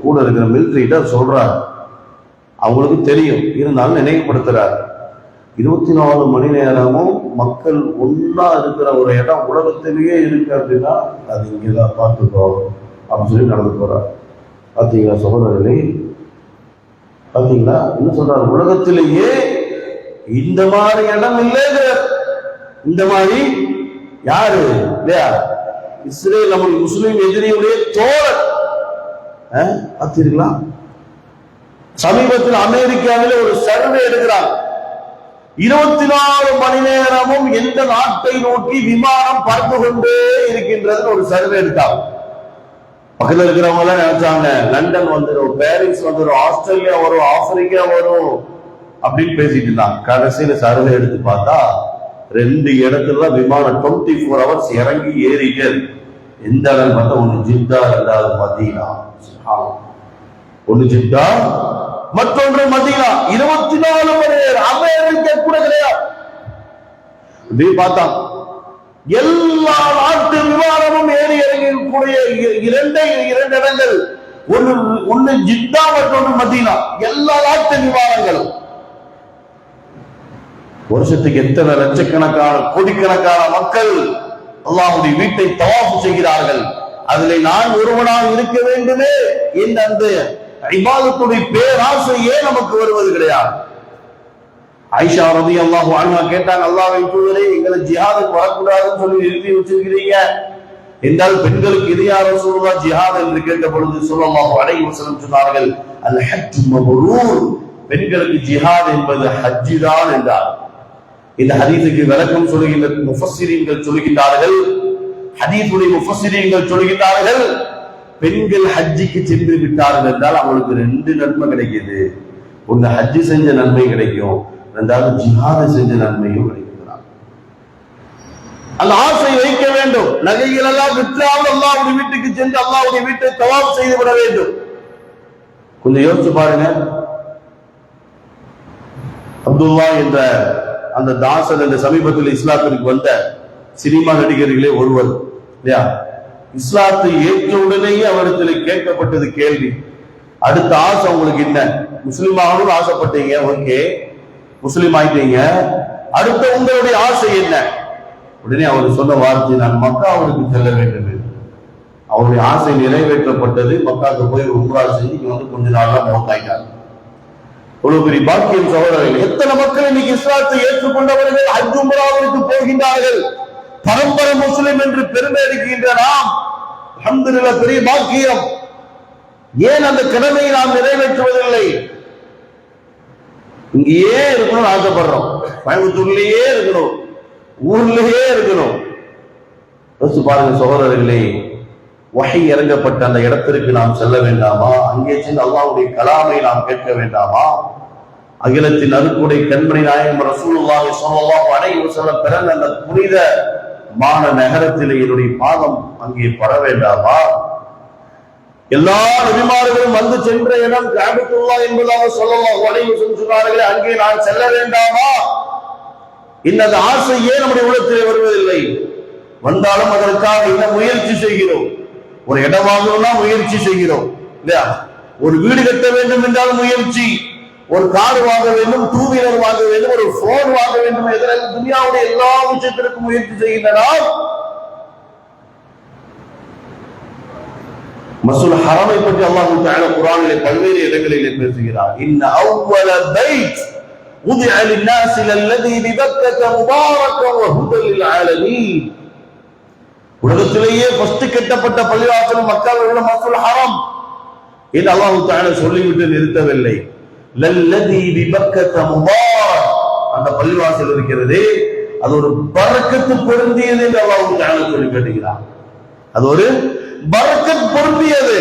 கூட இருக்கிற மிலிட்டரிட்ட சொல்றாரு. அவங்களுக்கு தெரியும், இருந்தாலும் நினைவுபடுத்துறாரு. 24 மணி நேரமும் மக்கள் ஒன்னா இருக்கிற ஒரு இடம் உலகத்திலேயே இருக்கு அப்படின்னா அது இங்கதான், பார்த்துக்கோ அப்படின்னு சொல்லி நடந்து போறார். பாத்தீங்களா சகோதரர்களே? பாத்தீங்களா என்ன சொல்றாரு? உலகத்திலேயே இந்த மாதிரி இடம் இல்லைங்கிற. இந்த மாதிரி யாரு இல்லையா, இஸ்ரேல் நம்ம முஸ்லிம் எதிரியுடைய தோழர். பார்த்தீர்களா? சமீபத்தில் அமெரிக்காவில் ஒரு சர்வே எடுக்கிறாங்க. 24 மணி நேரமும் எந்த நாட்டை நோக்கி விமானம் பறந்து கொண்டே இருக்கின்றது ஒரு சர்வே எடுத்தாங்க. பக்கத்தில் இருக்கிறவங்க எல்லாம் நினைச்சாங்க லண்டன் வந்துடும், பாரிஸ் வந்துடும், ஆஸ்திரேலியா வரும், ஆப்பிரிக்கா வரும் அப்படின்னு பேசிட்டு இருந்தாங்க. கடைசியில சர்வே எடுத்து பார்த்தா 2 இடத்துல விமானம் 24 hours இறங்கி ஏறிட்டே இருக்கு. எந்த இடம் பார்த்தா ஒண்ணு ஜித்தா, 2வது மதீனா. ஒண்ணு ஜித்தா, மற்றொன்று மதீனா. 24 மணி நேரம். அமெரிக்கா கூட கிடையாது. பார்த்தா எல்லா நாட்டு விமானமும் ஏறி இறங்கக்கூடிய 2 இடங்கள், ஒன்னு ஜித்தா, மற்றொன்று மதீனா. எல்லா நாட்டு விமானங்களும் வருஷத்துக்கு எத்தனை லட்சக்கணக்கான கோடிக்கணக்கான மக்கள் அல்லாஹ்வுடைய வீட்டை தவாஃப் செய்கிறார்கள். அதிலே நான் ஒருவனாக இருக்க வேண்டுமே என்ற அந்த இபாதத்துடைய பேராசையே நமக்கு வருவது கிடையாது. ஆயிஷா ரலியல்லாஹு அன்ஹா கேட்டாங்க, அல்லாஹ்வின் தூதரே, எங்களை ஜிஹாதுக்கு வரக்கூடாதுன்னு சொல்லி எழுதி வச்சிருக்கிறீங்க என்றால் பெண்களுக்கு இது யார் ரசூலுல்லாஹ் ஜிஹாத் என்று கேட்ட பொழுது ஸல்லல்லாஹு அலைஹி வஸல்லம் சொன்னார்கள், அல் ஹஜ் மப்ரூர், பெண்களுக்கு ஜிஹாத் என்பது ஹஜ் தான் என்றார். இந்த ஹதீஸுக்கு விளக்கம் சொல்லுகின்ற முஃபஸ்ஸிரீன்கள் சொல்லுகின்றார்கள், ஹதீஸுடைய முஃபஸ்ஸிரீன்கள் சொல்லுகின்றார்கள், பெண்கள் ஹஜ்ஜுக்கு சென்று விட்டார்கள் என்றால் அவங்களுக்கு 2 நன்மை கிடைக்குது. ஒன்னு ஹஜ் செஞ்ச நன்மை கிடைக்கும், 2வது ஜிஹாத் செஞ்ச நன்மையும் கிடைக்கிறார். அந்த ஆசை வைக்க வேண்டும். நகைகள் எல்லாம் விற்றால் அல்லாஹ்வுடைய வீட்டுக்கு சென்று அல்லாஹ்வுடைய வீட்டை தவாஃப் செய்து விட வேண்டும். கொஞ்சம் யோசிச்சு பாருங்க. அப்துல்லா என்ற அந்த தாசன் என்ற சமீபத்தில் இஸ்லாத்திற்கு வந்த சினிமா நடிகர்களே ஒருவர் இல்லையா, இஸ்லாத்தை ஏற்ற உடனேயே அவரிடத்தில் கேட்கப்பட்டது கேள்வி, அடுத்த ஆசை உங்களுக்கு என்ன? முஸ்லிம் ஆகணும்னு ஆசைப்பட்டீங்க, ஓகே, முஸ்லிம் ஆயிட்டீங்க, அடுத்த உங்களுடைய ஆசை என்ன? உடனே அவர் சொன்ன வார்த்தை, நான் மக்காவுக்கு செல்ல வேண்டும். அவருடைய ஆசை நிறைவேற்றப்பட்டது. மக்காவுக்கு போய் உம்ரா செஞ்சு வந்து கொஞ்ச நாள்ல மௌத்தாயிட்டார். ஒரு பெரிய பாக்கியம் சகோதரர்கள். எத்தனை மக்கள் இன்னைக்கு இஸ்லாத்தை ஏற்றுக்கொண்டவர்கள் ஹஜ் உம்ராவிற்கு போகின்றார்கள். பரம்பரை முஸ்லிம் என்று பெருமை அடிக்கின்ற நாம் அல்ஹம்துலில்லாஹ் பெரிய பாக்கியம். ஏன் அந்த கடமையை நாம் நிறைவேற்றுவதில்லை? இங்கேயே இருக்கணும் ஆசைப்படுறோம், கோயம்புத்தூர்லயே இருக்கணும், ஊர்லயே இருக்கணும். யோசிச்சு பாருங்க சகோதரர்களே, வஹி இறங்கப்பட்ட அந்த இடத்திற்கு நாம் செல்ல வேண்டாமா? அங்கே சென்று அல்லாஹ்வுடைய கலாமை நாம் கேட்க வேண்டாமா? அகிலத்தின் அருக்குடை கண்மணி நாயகம் ரசூலுல்லாஹி ஸல்லல்லாஹு அலைஹி வஸல்லம் பிறந்த அந்த புனித மான நகரத்திலே என்னுடைய பாதம் அங்கே பட வேண்டாமா? எல்லா நபிமார்களும் வந்து சென்ற இடம் காபத்துல்லாஹ் என்பதாக ஸல்லல்லாஹு அலைஹி வஸல்லம் சொன்னார்களே, அங்கே நான் செல்ல வேண்டாமா? இந்த ஆசை ஏன் நம்முடைய உள்ளத்திலே வருவதில்லை? வந்தாலும் அதற்காக என்ன முயற்சி செய்கிறோம்? ஒரு இடம் வாங்கணும்னா முயற்சி செய்கிறோம் இல்லையா? ஒரு வீடு கட்ட வேண்டும் என்றால் முயற்சி, ஒரு கார் வாங்க வேண்டும், டூ வீலர் வாங்க வேண்டும், ஒரு போன் வாங்க வேண்டும், துனியாவுடைய எல்லா விஷயத்திற்கும் முயற்சி செய்கின்றனர். மஸ்ஜிதுல் ஹரமை பற்றி அல்லாஹ் தஆலா குர்ஆனிலே பல்வேறு இடங்களிலே பேசுகிறார். இன்ன அவ்வல பைத் உதிஅ லின்னாஸ் லல்லதி பிபக்கத முபாரக்கன் வ ஹுதல் லில் ஆலமீன். உலகத்திலேயே ஃபர்ஸ்ட் கட்டப்பட்ட பள்ளிவாசல் மக்காவில் உள்ள மஸ்ஜிதுல் ஹரம் என்று அல்லாஹ் தஆலா சொல்லிவிட்டு நிறுத்தவில்லை. லல்லதி பிபக்கத முபாரக், அந்த பள்ளிவாசல் இருக்கிறதே அது ஒரு பரக்கத்து பொருந்தியது என்று அல்லாஹ் தஆலா சொல்லி காட்டுகிறார். அது ஒரு பரக்கத் பொருந்தியது.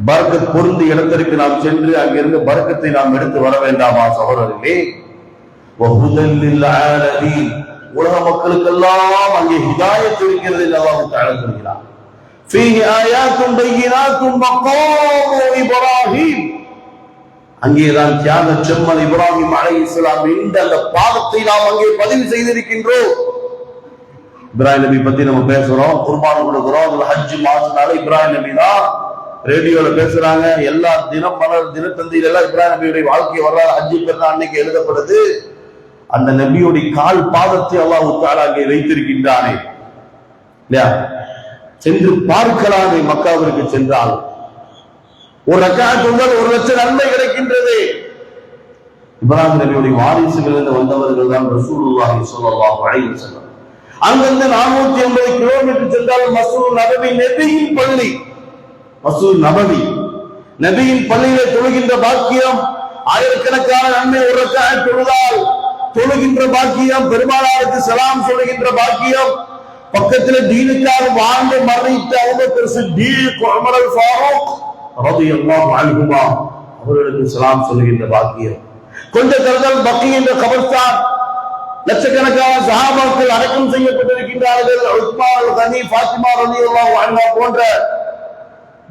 பரக்கத் பொருந்திய இடத்திற்கு நாம் சென்று அங்கிருந்து பரக்கத்தை நாம் எடுத்து வர வேண்டாமா சகோதரர்களே? உலக மக்களுக்கெல்லாம் அங்கே ஹிதாயத் இருக்கிறது என்று அல்லாஹ் தஆலா சொல்கிறார். ஃபீஹி ஆயாத்துன் பையினாத்துன் மகாமு இப்ராஹீம், அங்கேதான் தியாக செம்மன் இப்ராஹிம் அலைஹிஸ்ஸலாம் என்ற அந்த பாதத்தை நாம் அங்கே பதிவு செய்திருக்கின்றோம். இப்ராஹிம் நபி பத்தி நம்ம பேசுறோம், குர்பான் கொடுக்கிறோம். ஹஜ் மாசனால இப்ராஹிம் நபி தான் ரேடியோல பேசுறாங்க. எல்லா தினம் மலர் தினத்தந்தியில எல்லாம் இப்ராஹிம் நபியுடைய வாழ்க்கை வரலாறு ஹஜ் பெருநாள் அன்னைக்கு எழுதப்படுது. அந்த நபியுடைய கால் பாதத்தை அல்லாஹ் தஆலா அங்கே வைத்திருக்கின்றானே இல்லையா? சென்று பார்க்கலாமே. மக்காவிற்கு சென்றால் ஒரு ரக்காத் வந்தால் 1,00,000 நன்மை கிடைக்கின்றது. இப்ராஹிம் நபியுடைய வாரிசுகளிலிருந்து வந்தவர்கள் தான் ரசூலுல்லாஹி ஸல்லல்லாஹு அலைஹி வஸல்லம். அங்கிருந்து 480 கிலோமீட்டர் சென்றால் மஸ்ஜிதுல் நபவி, நபியின் பள்ளி. மஸ்ஜிதுல் நபவி, நபியின் பள்ளியிலே தொழுகின்ற பாக்கியம், ஆயிரக்கணக்கான நன்மை. ஒரு ரக்காத் தொழுதால் தொழுகின்ற பாக்கியம், பெருமானாருக்கு சலாம் சொல்லுகின்ற பாக்கியம், பக்கத்தில் தீனுக்காக வாழ்ந்து மரணித்த Abu Bakr Siddique, Omar al Farooq ரலியல்லாஹு அன்ஹுமா அவர்களுக்கு சலாம் சொல்லுகின்ற பாக்கியம். கொஞ்ச தூரம் பக்கி என்ற கபர்ஸ்தான், லட்சக்கணக்கான சஹாபாக்கள் அடக்கம் செய்யப்பட்டிருக்கின்றார்கள். உஸ்மான் அல் கனி, ஃபாத்திமா ரலியல்லாஹு அன்ஹா போன்ற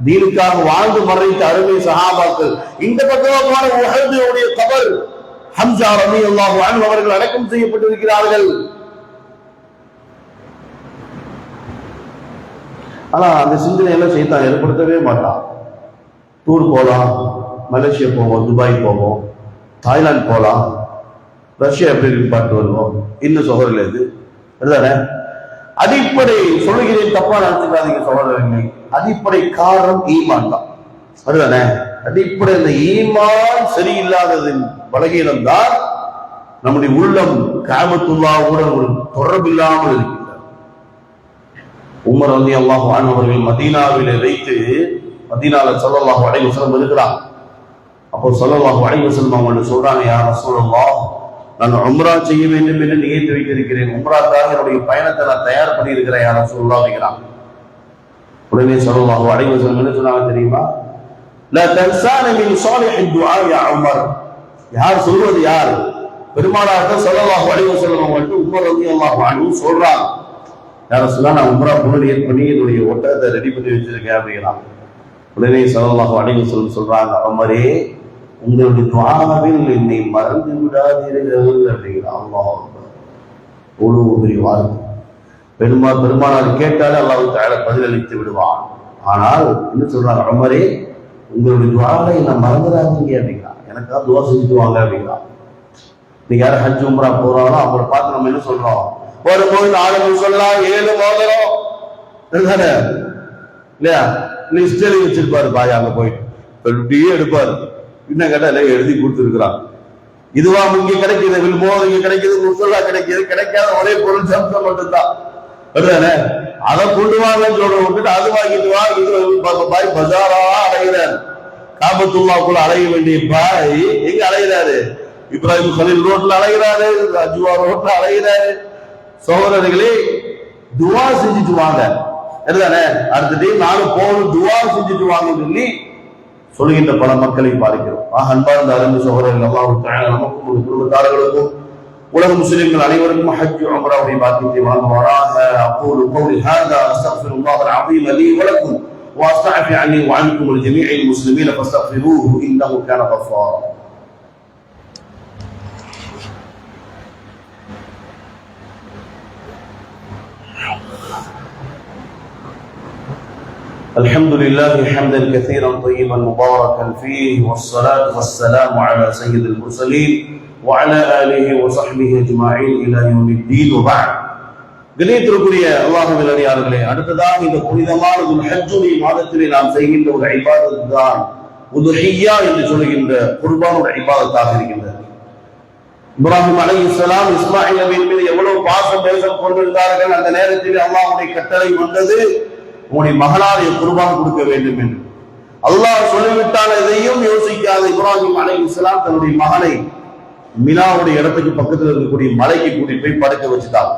தீனுக்காக வாழ்ந்து மரணித்த அருமை சஹாபாக்கள். இந்த பக்கமான உஹதுடைய கபர், ஹம்ஸா ரலியல்லாஹு அன்ஹு அவர்கள் அடக்கம் செய்யப்பட்டிருக்கிறார்கள். ஆனா அந்த சிந்தனை எல்லாம் செய்தான் ஏற்படுத்தவே மாட்டான். டூர் போலாம், மலேசியா போவோம், துபாய் போவோம், தாய்லாந்து போலாம், ரஷ்யா எப்படி இருக்கு பார்த்து வருவோம், இன்னும் சகோதரர்கள் இது அதுதானே அடிப்படை. சொல்லுகிறேன், தப்பா நினைச்சுக்காதீங்க சகோதரர்கள், அடிப்படை காரணம் ஈமான் தான். அதுதானே அடிப்படை. இந்த ஈமான் சரியில்லாததின் பலகீனம் தான் நம்முடைய உள்ளம் காபத்துல்லாஹ்வோட ஒரு தொடர்பு இல்லாமல் இருக்கின்றது. உமர் ரலியல்லாஹு அன்ஹு அவர்கள் மதீனாவிலே வைத்து, மதீனால ஸல்லல்லாஹு அலைஹி வஸல்லம் இருக்கிறாங்க. அப்போ ஸல்லல்லாஹு அலைஹி வஸல்லம் அவங்க சொல்றாங்க, யா ரசூலல்லாஹ், நான் உம்ரா செய்ய வேண்டும் என்று நியத்து வைத்திருக்கிறேன், உம்ராக்காக என்னுடைய பயணத்தை நான் தயார் பண்ணி இருக்கிறேன் யா ரசூலல்லாஹ் அப்படிங்கிறாங்க. உடனே ஸல்லல்லாஹு அலைஹி வஸல்லம் என்ன சொன்னாங்க தெரியுமா? லா தன்சானி மின் ஸாலிஹி துஆ யா உமர். யார் சொல்வது? யார்? பெருமானார் ஸல்லல்லாஹு அலைஹி வஸல்லம் அவங்களுக்கு உமர் ரலியல்லாஹு அன்ஹு சொல்றாங்க, யா ரசூலல்லாஹ், நான் உம்ரா போக நியத் பண்ணி என்னுடைய ஒட்டகத்தை ரெடி பண்ணி வச்சிருக்கேன் அப்படிங்கிறாங்க. உடனே ஸல்லல்லாஹு அலைஹி வஸல்லம் சொல்றாங்க, உமரே, உங்களுடைய துஆவில் என்னை மறந்து விடாதீர்கள் அப்படிங்கிறான். அல்லாஹ் அக்பர். எவ்வளவு பெரிய வார்த்தை. பெருமானார் கேட்டாலே அல்லாஹ் தஆலா பதிலளித்து விடுவான். ஆனால் என்ன சொல்றாங்க, உமரே, உங்களுடைய துஆவை என்ன மறந்துடாதீங்க அப்படிங்கிறான். எனக்காக துஆ செஞ்சுட்டு வாங்க அப்படிங்கிறான். நீங்க யாரும் ஹஜ் உம்ரா போறாங்களோ அவங்களை பார்த்து நம்ம என்ன சொல்றோம்? வரும்போது 4 சொல்லலாம், 7 மோதிரம் தானே இல்லையா? லிஸ்டே வச்சிருப்பாரு பாய், அங்க போயிட்டு இப்படியே எடுப்பாரு. இன்னும் கேட்டா எல்லாம் எழுதி கொடுத்துருக்கிறான். இதுவா இங்க கிடைக்குது, மோதிரம் இங்க கிடைக்குது, முசல்லா கிடைக்குது, கிடைக்காத ஒரே பொருள் சம்சம் மட்டும்தான். அதுதானே அதை கொண்டு வாங்கன்னு சொல்ற விட்டுட்டு அது வாங்கிட்டு வா, இது பாய் பஜாரா அலைகிறாரு. காபத்துல்லாக்குள்ள அலைய வேண்டிய பாய் எங்க அலைகிறாரு? இப்ராஹிம் கலீல் ரோட்ல அலைகிறாரு, அஜுவா ரோட்ல அலைகிறாரு. சகோதரர்களே, துவா செஞ்சுட்டு வாங்க. அதுதானே அடுத்த டைம் நானும் போகணும், துவா செஞ்சுட்டு வாங்கன்னு சொல்லி சொல்லுகின்ற பல மக்களை பார்க்கிறோம். அன்பார்ந்த அருமை சகோதரர்கள், அல்லாஹ் தஆலா நமக்கும் ஒரு குடும்பத்தார்களுக்கும் உலக முஸ்லிம்கள் அனைவருக்கும் ஹஜ் உம்ராவுடைய பாக்கியத்தை வழங்குவாராக. அகூலு கௌலி ஹாதா அஸ்தக்ஃபிருல்லாஹ் அல்-அஸீம் லீ வ லக்கும் வ அஸ்தக்ஃபி அன்னி வ அன்கும் ஜமீஅல் முஸ்லிமீன ஃபஸ்தக்ஃபிரூஹு இன்னஹு கான கஃபாரா. الحمد لله حمدا كثيرا طيبا مباركا فيه والصلاة والسلام على سيد المرسلين وعلى آله وصحبه أجمعين إلى يوم الدين وبعد. கணியத்திற்குரிய அல்லாஹ்வின் அடியார்களே, அடுத்ததாக இந்த புனிதமான துல்ஹஜ்ஜுடைய மாதத்திலே நாம் செய்கின்ற ஒரு இபாதத் தான் உதுஹிய்யா என்று சொல்கின்ற குர்பானுடைய இபாதத்தாக இருக்கின்றது. இப்ராஹிம் அலைஹிஸ்ஸலாம் இஸ்மாயில் நபியின் மீது எவ்வளவு பாசம் பேசம் கொண்டிருந்தார்கள். அந்த நேரத்தில் அல்லாஹ்வுடைய கட்டளை வந்தது, உன்னுடைய மகனாரை குர்பான் கொடுக்க வேண்டும் என்று. அல்லாஹ் சொல்லிவிட்டால் எதையும் யோசிக்காத இப்ராஹிம் அலைஹிஸ்ஸலாம் தன்னுடைய மகனை மினாவுடைய இடத்துக்கு பக்கத்தில் இருக்கக்கூடிய மலைக்கு கூட்டிட்டு போய் படுக்க வச்சுட்டாங்க.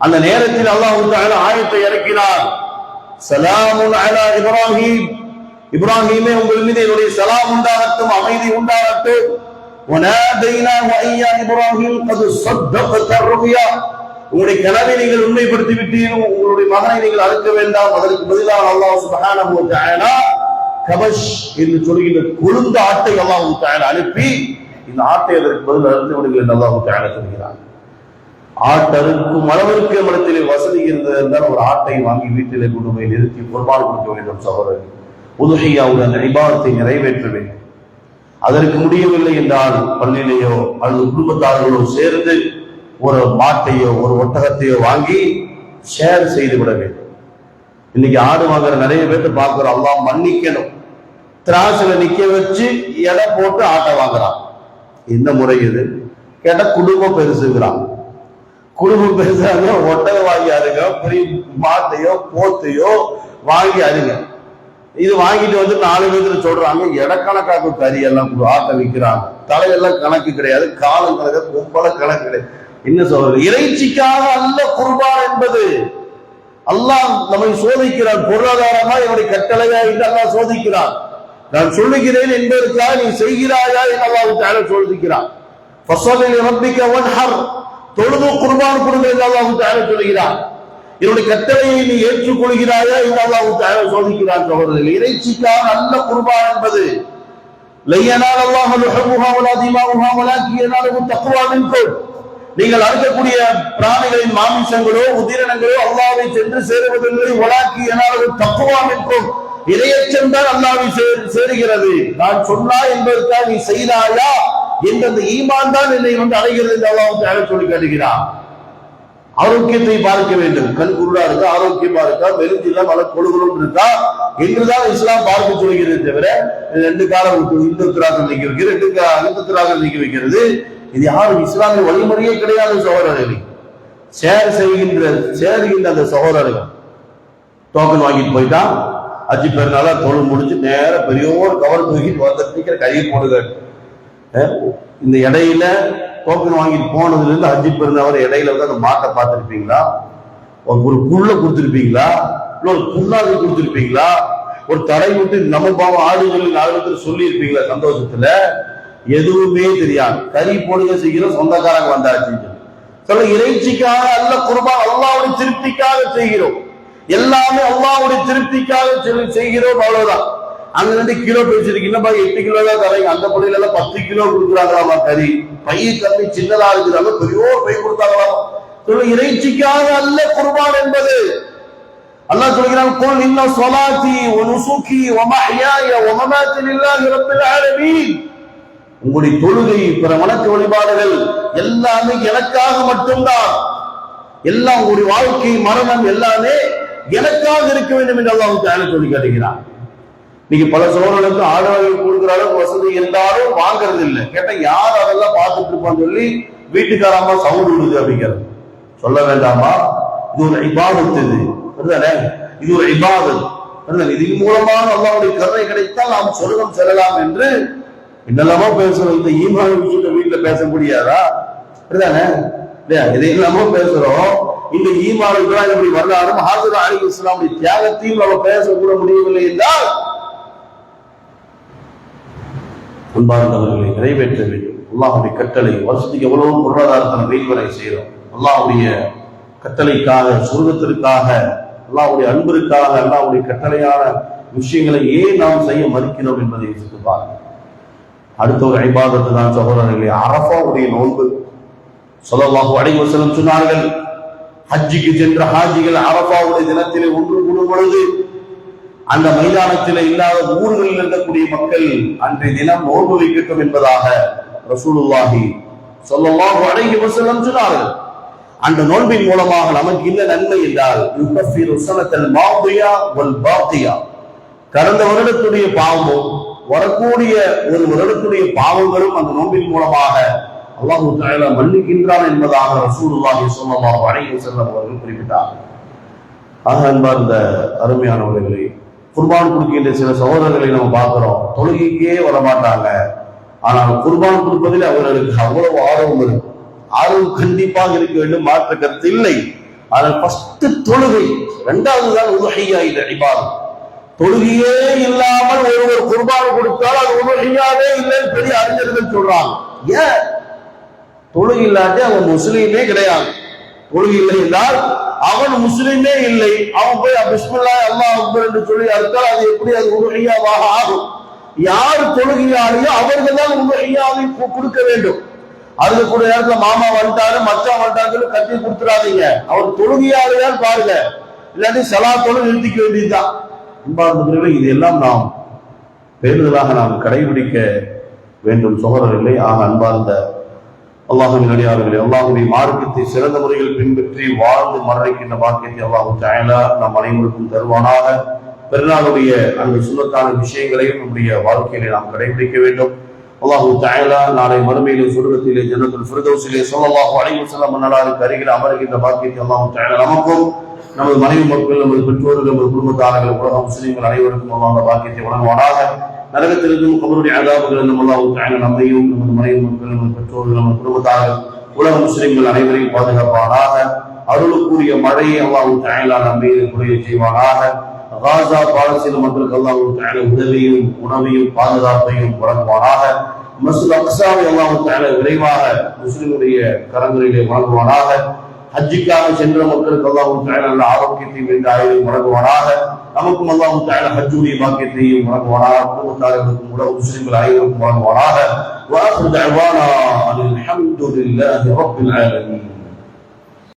அந்த நேரத்தில் அல்லாஹ் தஆலா ஆயத்தை இறக்கினார், ஸலாமுன் அலா இப்ராஹிம், இப்ராஹிமே உங்கள் மீது என்னுடைய சலாம் உண்டாகட்டும், அமைதி உண்டாகட்டும். வநாதைனாஹு ஐயா இப்ராஹிம் கத் ஸத்தக்த ருயா, உங்களுடைய கனவை நீங்கள் உண்மைப்படுத்தி விட்டீர்கள், உங்களுடைய மகனை நீங்கள் அறுக்க வேண்டாம். அதற்கு பதிலாக அல்லாஹ் சுப்ஹானஹு வ தஆலா கபஷ் என்று சொல்கின்ற கொழுந்த ஆட்டை அல்லாஹ் தஆலா அனுப்பி இந்த ஆட்டை அதற்கு பதில் அறுத்து விடுங்கள் என்று அல்லாஹ் தஆலா சொல்கிறார். ஆட்டருக்கும் அளவிற்கு நம்மிடத்திலே வசதி இருந்தது என்றால் ஒரு ஆட்டை வாங்கி வீட்டிலே கொண்டு போய் நிறுத்தி குர்பான் கொடுக்க வேண்டும். சகோதரர்கள், உதுஹிய்யாவுடைய அந்த இபாதத்தை நிறைவேற்ற வேண்டும். அதற்கு முடியவில்லை என்றால் பள்ளியிலேயோ அல்லது குடும்பத்தார்களோ சேர்ந்து ஒரு மாட்டையோ ஒரு ஒட்டகத்தையோ வாங்கி ஷேர் செய்து விட வேண்டும். இன்னைக்கு ஆடு வாங்குற நிறைய பேர்த்த பார்க்கிறோம். அல்லாஹ் மன்னிக்கணும், திராசுல நிக்க வச்சு எடை போட்டு ஆட்டை வாங்குறான். என்ன முறை இது கேட்டா குடும்பம் பெருசுங்கிறான். குடும்பம் பெருசாக ஒட்டகம் வாங்கி அருங்க, பெரிய மாட்டையோ போத்தையோ வாங்கி அருங்க. இது வாங்கிட்டு வந்து 4 பேர் சொல்றாங்க, இடக்கணக்காக்கு கறி எல்லாம் ஆட்டை விற்கிறாங்க. தலையெல்லாம் கணக்கு கிடையாது, காலம் கணக்கு, கும்பல கணக்கு கிடையாது. என்ன சொல்றது? இறைச்சிக்காக அல்ல குர்பான் என்பது. அல்லாஹ் நம்மை சோதிக்கிறான். பொருளாதாரமா என்னுடைய கட்டளையா என்று அல்லாஹ் சோதிக்கிறான். நான் சொல்லுகிறேன் என்பதற்காக நீ செய்கிறாயா என்று அல்லாஹ் தஆலா சோதிக்கிறான். ஃபஸல்லி லிரப்பிக வன்ஹர், தொழுது குர்பான் கொடுங்க என்று அல்லாஹ் தஆலா சொல்கிறான். என்னுடைய கட்டளையை நீ ஏற்றுக்கொள்கிறாயா என்று அல்லாஹ் தஆலா சோதிக்கிறான். சகோதரர்களே, இறைச்சிக்காக அல்ல குர்பான் என்பது. லயனால அல்லாஹ் லுஹுஹா வலா திமாஉஹா வலாக்கின் யனாலுஹு தக்வா மின்கும், நீங்கள் அறுக்கக்கூடிய பிராணிகளின் மாமிசங்களோ உதிரணங்களோ அல்லாஹ்வை சென்று சேருவதில்லை. வலாக்கி யனாலுஹு தக்வா மின்கும், இறையச்சம் தான் அல்லாஹ்வை சேருகிறது. நான் சொன்னா என்பதற்காக நீ செய்தாயா என்ற அந்த ஈமான் தான் என்னை அடைகிறது என்று அல்லாஹ் தஆலா சொல்லி காட்டுகிறான். ஆரோக்கியத்தை பார்க்க வேண்டும். கண் குருடா இருக்கா, ஆரோக்கியமா இருக்கா, மெலிஞ்சில்லா, மல கொடுகளும் இருக்கா என்றுதான் இஸ்லாம் பார்க்க சொல்கிறது. தவிர 2 காலம் இந்த திராகம் நீக்கி வைக்கிறது, 2 அந்த திராகம் நீக்கி வைக்கிறது, இது யாரும் இஸ்லாமிய வழிமுறையே கிடையாது. சகோதரர்கள், சேருகின்ற அந்த சகோதரர்கள் டோக்கன் வாங்கிட்டு போயிட்டான். அஜி பெருநாளா தொழு முடிச்சு நேர பெரியோர் கவர் தூக்கிட்டு வந்து கையை போடுங்க. இந்த இடையில டோக்கன் வாங்கிட்டு போனதுல இருந்து ஹஜ்ஜி பெருநாள் இடையில வந்து அந்த மாட்டை பார்த்திருப்பீங்களா? ஒரு புல்ல கொடுத்திருப்பீங்களா? இல்ல ஒரு புண்ணாக்கு கொடுத்திருப்பீங்களா? ஒரு தடை விட்டு நம்ம பாவம் ஆடுகள் 4 பேர் சொல்லி இருப்பீங்களா? சந்தோஷத்துல எதுவுமே தெரியாது. கறி போடுங்க செய்கிறோம், சொந்தக்காரங்க வந்தாச்சு சொல்ல. இறைச்சிக்காக அல்ல குர்பான், அல்லாஹ்வுடைய திருப்திக்காக செய்கிறோம். எல்லாமே அல்லாஹ்வுடைய திருப்திக்காக செய்கிறோம், அவ்வளவுதான். அங்க 2 கிலோ பேசிருக்கீங்க, 8 கிலோ தான் தரீங்க. அந்த பள்ளியில எல்லாம் 10 கிலோ கொடுக்குறாங்களாமா கறி. பைய கம்மி சின்னதா இருக்கிறாங்க, பெரியோர் பை கொடுத்தாங்களாமா. சொல்ல, இறைச்சிக்காக அல்ல குர்பான் என்பது. அல்லாஹ் சொல்கிறான், குல் இன்ன ஸலாத்தி வ நுசுகி வ மஹ்யாய வ மமாத்தி லில்லாஹி ரப்பில் ஆலமீன், உங்களுடைய தொழுகை, பிற வணக்க வழிபாடுகள் எல்லாமே எனக்காக மட்டும்தான். எல்லாம் உங்களுடைய வாழ்க்கை, மரணம் எல்லாமே எனக்காக இருக்க வேண்டும் என்று அல்லாஹ் தஆலா சொல்லி காட்டுகிறான். நீங்க பல சோழர்களுக்கு ஆடவர்கள் கொடுக்கிற அளவுக்கு வசதி இருந்தாலும் வாங்கறது இல்லை. கேட்டா யார் அதெல்லாம் பார்த்துட்டு இருப்பான்னு சொல்லி வீட்டுக்காரமா சவுண்ட் விடுது அப்படிங்கிறது சொல்ல வேண்டாமா? இது ஒரு இபாதத், இது ஒரு இபாதத். இதன் மூலமாக அல்லாஹ்வுடைய கருணை கிடைத்தால் நாம் சொர்க்கம் செல்லலாம் என்று என்னெல்லாமோ பேசுறோம். இந்த ஈமான் விஷயத்தை வீட்டுல பேச முடியாதா? அப்படிதானே? இதை எல்லாமோ பேசுறோம். இந்த ஈமானுக்கு இப்படி வரலாறும் ஹாஜர் அலைஹிஸ்ஸலாமுடைய தியாகத்தையும் நம்ம பேசக்கூட முடியவில்லை என்றால் அன்பார்ந்தவர்களை நிறைவேற்ற வேண்டும். அல்லாஹ்வுடைய கட்டளை, வருஷத்துக்கு எவ்வளவு பொருளாதாரத்தில் வீழ்வரை செய்யறோம். அல்லாஹ்வுடைய கட்டளைக்காக, சொர்க்கத்திற்காக, அல்லாஹ்வுடைய அன்பிற்காக, அல்லாஹ்வுடைய கட்டளையான விஷயங்களை ஏன் நாம் செய்ய மறுக்கிறோம் என்பதை யோசித்து பாருங்கள். அடுத்த ஒரு இபாதத்து தான் சகோதரர்களே, அரஃபாவுடைய நோன்பு. ஸல்லல்லாஹு அலைஹி வஸல்லம் சொன்னார்கள், ஹஜ்ஜுக்கு சென்ற ஹாஜிகள் அரஃபாவுடைய தினத்திலே ஒன்று கூடும் பொழுது அந்த மைதானத்தில் இல்லாத ஊர்களில் இருக்கக்கூடிய மக்கள் அன்றைய தினம் நோன்பு வைக்கட்டும் என்பதாக ரசூலுல்லாஹி ஸல்லல்லாஹு அலைஹி வஸல்லம் சொன்னார்கள். அந்த நோன்பின் மூலமாக நமக்கு என்ன நன்மை என்றால், யுகஃபிரு ஸனத்தல் மாதியா வல் பாகியா, கடந்த வருடத்துடைய பாவமும் வரக்கூடிய ஒரு வருடத்துடைய பாவங்களும் அந்த நோன்பின் மூலமாக அல்லாஹ் தஆலா மன்னிக்கின்றான் என்பதாக ரசூலுல்லாஹி ஸல்லல்லாஹு அலைஹி வஸல்லம் அவர்கள் குறிப்பிட்டார். ஆக அன்பார்ந்த அருமையானவர்களே, குர்பான் கொடுக்கின்ற சில சகோதரர்களை நம்ம பார்க்கிறோம், தொழுகைக்கே வரமாட்டாங்க. ஆனால் குர்பான் கொடுப்பதில் அவர்களுக்கு அவ்வளவு ஆர்வம் இருக்கும். ஆர்வம் கண்டிப்பாக இருக்க வேண்டும், மாற்ற கருத்து இல்லை. ஆனால் ஃபர்ஸ்ட் தொழுகை, இரண்டாவது தான் உதுஹியா. இந்த இபாதத் தொழுகையே இல்லாமல் ஒருவர் குர்பான் கொடுத்தால் அது உதுஹியாவே இல்லைன்னு பெரிய அறிஞர்கள் சொல்றாங்க. ஏன்? தொழுகை இல்லாட்டி அவன் முஸ்லீமே கிடையாது. தொழுகை இல்லை என்றால் அவன் முஸ்லிமே இல்லை. அவன் போய் பிஸ்மில்லாஹ் அல்லாஹ் அக்பர் என்று சொல்லி அறுத்தால் அது எப்படி அது உதுஹியாவாக ஆகும்? யார் தொழுகையாளியோ அவர்கள் தான் உதுஹியாவை கொடுக்க வேண்டும். அதுக்கு கூட நேரத்தில் மாமா வந்துட்டாரு மச்சான் வந்துட்டாரு கட்டி கொடுத்துடாதீங்க. அவர் தொழுகையாளியால் பாருங்க, இல்லாட்டி ஸலாத்தோடு நிறுத்திக்க வேண்டியதுதான். அன்பார்ந்தவர்களே, இதெல்லாம் நாம் பேருதலாக நாம் கடைபிடிக்க வேண்டும் சகோதரர்களே. ஆக அன்பார்ந்த அல்லாஹ்வின் அடியார்களே, அல்லாஹ்வுடைய மார்க்கத்தை சிறந்த முறையில் பின்பற்றி வாழ்ந்து மரணிக்கின்ற பாக்கியத்தை அல்லாஹ் தஆலா நம் அனைவருக்கும் தருவானாக. பெருநாளுடைய அந்த சுன்னத்தான விஷயங்களையும் நம்முடைய வாழ்க்கையிலே நாம் கடைபிடிக்க வேண்டும். அல்லாஹ் தஆலா நாளை மறுமையிலே சொர்க்கத்திலே ஜன்னத்துல் ஃபிர்தௌஸிலே ஸல்லல்லாஹு அலைஹி வஸல்லம் மன்னலாருக்கு அருகில் அமர்கின்ற பாக்கியத்தை அல்லாஹ் தஆலா நமக்கும் நமது மனைவி மக்கள், நமது பெற்றோர்கள், நமது குடும்பத்தார்கள், உலக முஸ்லிம்கள் அனைவருக்கும் அல்லாஹ் பாக்கியத்தை வழங்குவானாக. நரகத்திலிருந்தும் கபருடைய அதாபுகளிலிருந்தும் அல்லாஹ் தஆலா நம்மையும் நமது மனைவி மக்கள், நமது பெற்றோர்கள், நமது குடும்பத்தார்கள், உலக முஸ்லிம்கள் அனைவரையும் பாதுகாப்பானாக. அருளுக்குரிய மழையை அல்லாஹ் தஆலா நம்மை குறைய செய்வானாக. காசா பாலஸ்தீன மக்களுக்கு அல்லாஹ் தஆலா உதவியும் உணவையும் பாதுகாப்பையும் வழங்குவானாக. மஸ்ஜித் அக்ஸாவை அல்லாஹ் தஆலா விரைவாக முஸ்லிமுடைய கரங்களிலே வழங்குவானாக. ஹஜ்ஜுக்காக சென்ற மக்களுக்கு அல்லாஹ் தஆலா நல்ல ஆரோக்கியத்தையும் வென்ற ஆயுளையும் வழங்குவானாக. நமக்கும் அல்லாஹ் தஆலா ஹஜ்ஜுடைய பாக்கியத்தையும் வழங்குவானாக. குடும்பத்தார்களுக்கும் உலக முஸ்லிம்கள் அனைவருக்கும் வழங்குவானாக. வஆகிரு தஅவானா அல்ஹம்துலில்லாஹி ரப்பில் ஆலமீன்.